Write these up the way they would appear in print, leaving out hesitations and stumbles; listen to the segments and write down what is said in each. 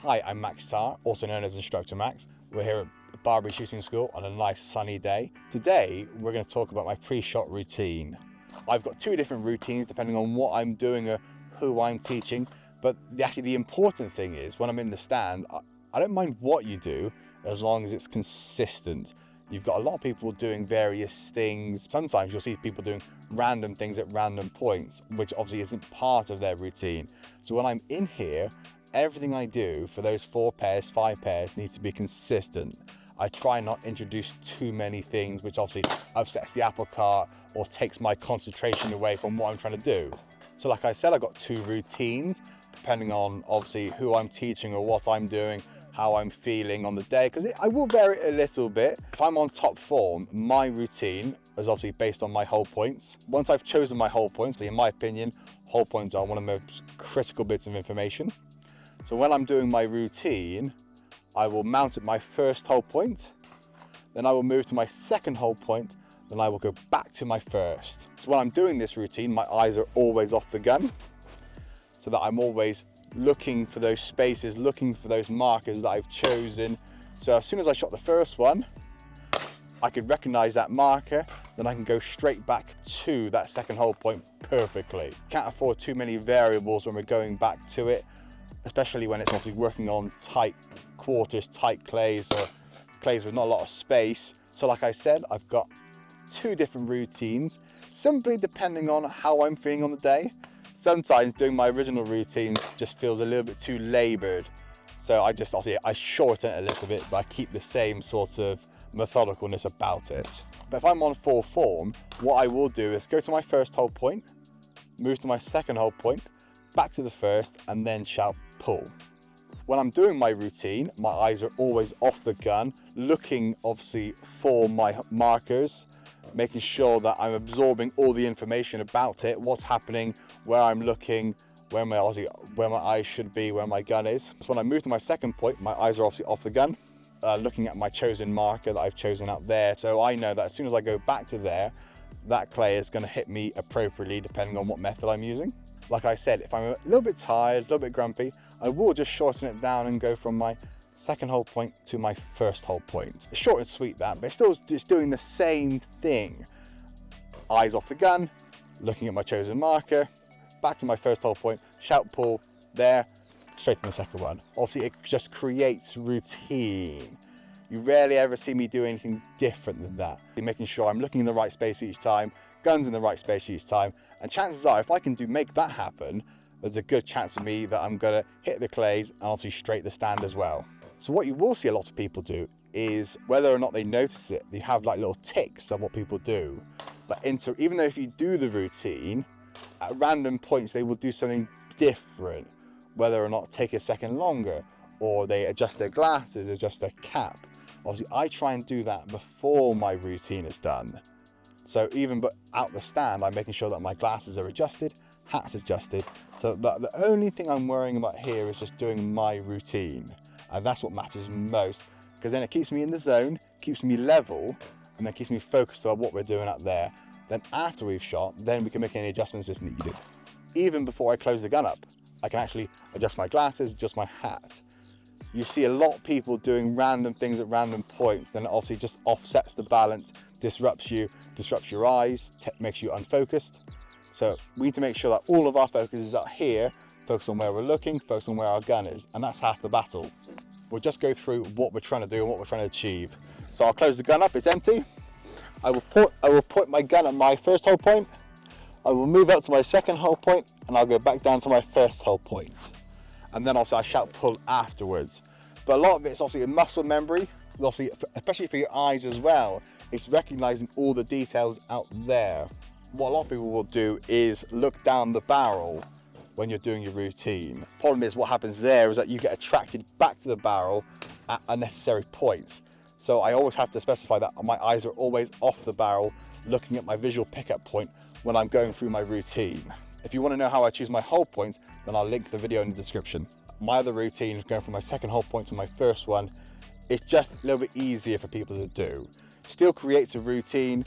Hi, I'm Max Tarr, also known as Instructor Max. We're here at Barbary Shooting School on a nice sunny day. Today, we're going to talk about my pre-shot routine. I've got two different routines depending on what I'm doing or who I'm teaching, but actually the important thing is when I'm in the stand, I don't mind what you do as long as it's consistent. You've got a lot of people doing various things. Sometimes you'll see people doing random things at random points, which obviously isn't part of their routine. So when I'm in here, everything I do for those 4 pairs, 5 pairs needs to be consistent. I try not to introduce too many things which obviously upsets the apple cart or takes my concentration away from what I'm trying to do. So like I said, I've got 2 routines depending on obviously who I'm teaching or what I'm doing, how I'm feeling on the day, because I will vary it a little bit. If I'm on top form, my routine is obviously based on my hold points. Once I've chosen my hold points, in my opinion, hold points are one of the most critical bits of information. So when I'm doing my routine, I will mount at my first hold point, then I will move to my second hold point, then I will go back to my first. So when I'm doing this routine, my eyes are always off the gun, so that I'm always looking for those spaces, looking for those markers that I've chosen. So as soon as I shot the first one, I could recognize that marker, then I can go straight back to that second hold point perfectly. Can't afford too many variables when we're going back to it, especially when it's obviously working on tight quarters, tight clays, or clays with not a lot of space. So like I said, I've got 2 different routines, simply depending on how I'm feeling on the day. Sometimes doing my original routine just feels a little bit too labored. So I shorten it a little bit, but I keep the same sort of methodicalness about it. But if I'm on full form, what I will do is go to my first hold point, move to my second hold point, back to the first, and then shout pull. When I'm doing my routine, my eyes are always off the gun, looking obviously for my markers, making sure that I'm absorbing all the information about it, what's happening, where I'm looking, where my eyes should be, where my gun is. So when I move to my second point, my eyes are obviously off the gun, looking at my chosen marker that I've chosen out there. So I know that as soon as I go back to there, that clay is going to hit me appropriately depending on what method I'm using. Like I said, if I'm a little bit tired, a little bit grumpy, I will just shorten it down and go from my second hold point to my first hold point. It's short and sweet that, but it's still just doing the same thing. Eyes off the gun, looking at my chosen marker, back to my first hold point, shout pull, there, straight to the second one. Obviously it just creates routine. You rarely ever see me do anything different than that. Making sure I'm looking in the right space each time, guns in the right space each time, and chances are if I can make that happen, there's a good chance of me that I'm gonna hit the clays and obviously straight the stand as well. So what you will see a lot of people do is, whether or not they notice it, they have like little ticks of what people do. But even though if you do the routine, at random points they will do something different, whether or not take a second longer, or they adjust their glasses, adjust their cap. Obviously I try and do that before my routine is done. So even but out the stand, I'm making sure that my glasses are adjusted, hat's adjusted, so that the only thing I'm worrying about here is just doing my routine. And that's what matters most, because then it keeps me in the zone, keeps me level, and then keeps me focused on what we're doing out there. Then after we've shot, then we can make any adjustments if needed. Even before I close the gun up, I can actually adjust my glasses, adjust my hat. You see a lot of people doing random things at random points, then it obviously just offsets the balance, disrupts your eyes, makes you unfocused. So we need to make sure that all of our focus is out here, focus on where we're looking, focus on where our gun is, and that's half the battle. We'll just go through what we're trying to do and what we're trying to achieve. So I'll close the gun up, it's empty. I will put my gun at my first hold point. I will move up to my second hold point, and I'll go back down to my first hold point. And then also I shout pull afterwards. But a lot of it's obviously a muscle memory, obviously, especially for your eyes as well. It's recognizing all the details out there. What a lot of people will do is look down the barrel when you're doing your routine. Problem is, what happens there is that you get attracted back to the barrel at unnecessary points. So I always have to specify that my eyes are always off the barrel, looking at my visual pickup point when I'm going through my routine. If you want to know how I choose my hold points, then I'll link the video in the description. My other routine is going from my second hold point to my first one. It's just a little bit easier for people to do. Still creates a routine.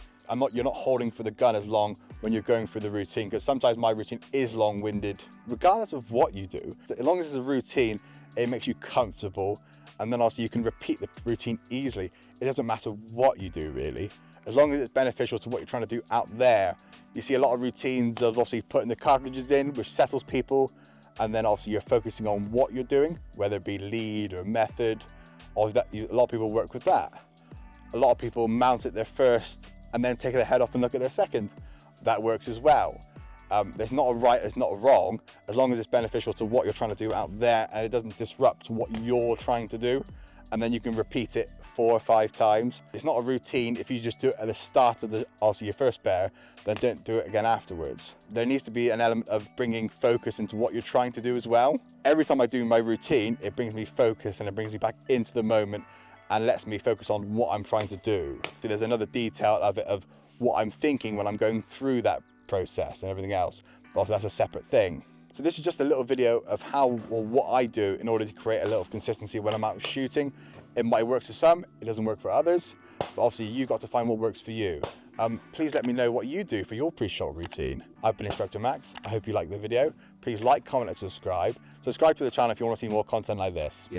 You're not holding for the gun as long when you're going through the routine, because sometimes my routine is long-winded. Regardless of what you do, as long as it's a routine, it makes you comfortable, and then also you can repeat the routine easily. It doesn't matter what you do really, as long as it's beneficial to what you're trying to do out there. You see a lot of routines of obviously putting the cartridges in, which settles people, and then obviously you're focusing on what you're doing, whether it be lead or method, or that a lot of people work with that. A lot of people mount it their first and then take their head off and look at their second. That works as well. There's not a right, there's not a wrong, as long as it's beneficial to what you're trying to do out there and it doesn't disrupt what you're trying to do. And then you can repeat it 4 or 5 times. It's not a routine if you just do it at the start of your first pair, then don't do it again afterwards. There needs to be an element of bringing focus into what you're trying to do as well. Every time I do my routine, it brings me focus and it brings me back into the moment and lets me focus on what I'm trying to do. So there's another detail of it, of what I'm thinking when I'm going through that process and everything else, but that's a separate thing. So this is just a little video of how or what I do in order to create a little consistency when I'm out shooting. It might work for some, it doesn't work for others, but obviously you've got to find what works for you. Please let me know what you do for your pre-shot routine. I've been Instructor Max. I hope you liked the video. Please like, comment and subscribe. Subscribe to the channel if you want to see more content like this.